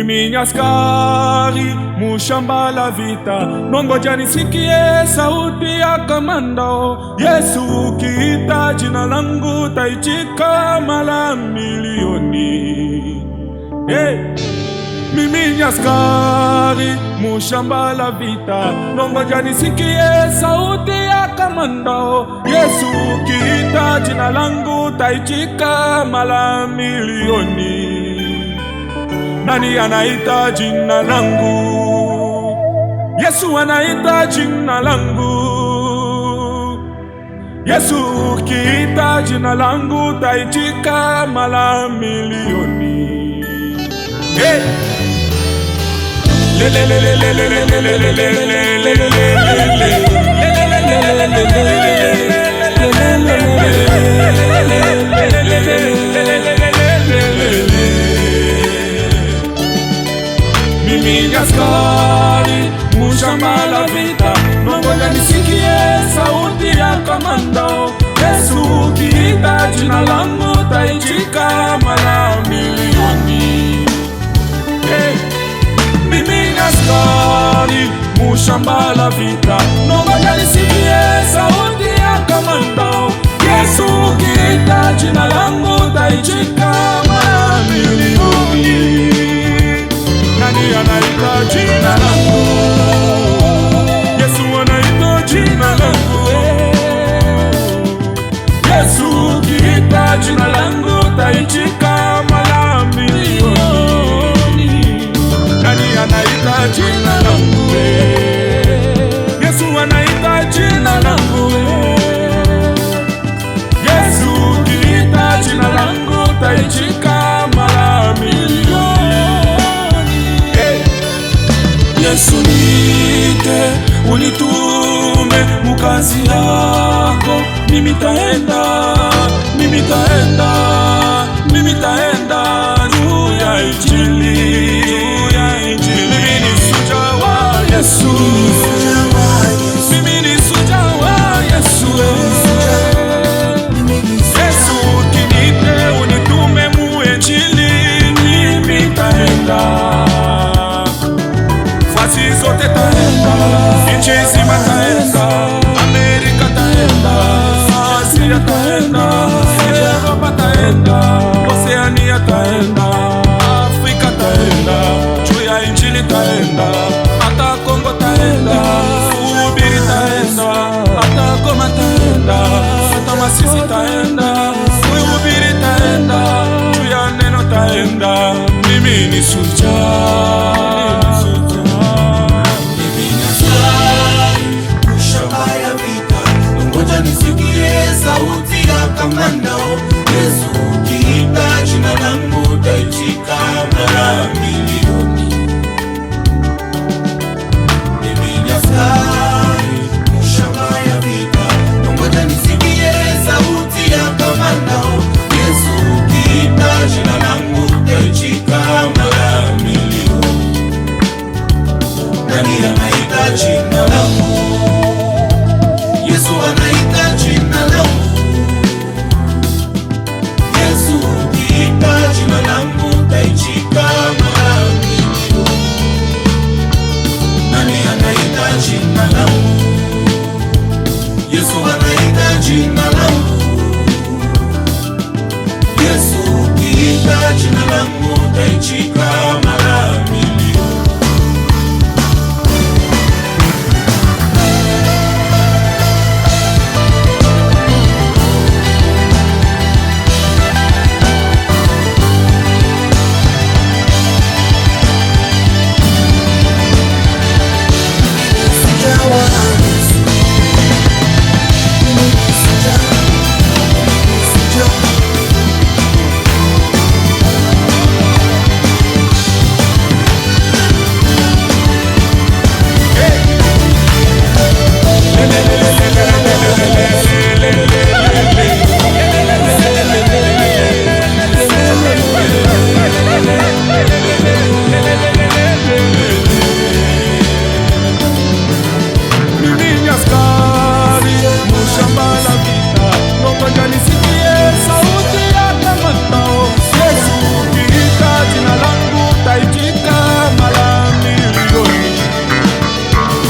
Mimi ni askari mushamba la vita, nongoja nisikie sauti ya kamanda. Yesu ukiita jina langu taitika mara milioni. Hey! Mimi ni askari mushamba la vita, nongoja nisikie sauti ya kamanda. Yesu ukiita jina langu taitika mara milioni. Nani anaita jina langu? Yesu anaita jina langu. Yesu ukiita jina langu taitika mara milioni. Hey! Mimi ni askari mushamba la vita, nongoja nisikie sauti ya kamanda. Yesu ukiita jina langu taitika mara milioni. Hey! Mimi ni askari mushamba la vita, nongoja nisikie sauti ya kamanda. Yesu ukiita jina langu taitika mara milioni. Nani anaita jina langu? Yesu anaita jina langu. Yesu ukiita jina langu taitika mara milioni. Nani anaita jina langu? Yesu anaita jina langu. Yesu ukiita jina langu taitika mara milioni. Yesu niite, unitume mukazi yako, mimi taenda juu ya Injili. Mimi ni suja wa Yesu, mimi ni suja wa Yesu. Yesu ukiniite, unitume mu Injili, mimi taenda. Fasi zote taenda, nchi nzima taenda, Amerika taenda, Asia taenda, Europa taenda, Oceania taenda, Afrika taenda, juu ya Injili taenda, hata Kongo taenda, kuhubiri taenda, hata Goma taenda, hata Masisi taenda, kuhubiri taenda, juu ya neno taenda. Mimi ni shujaa.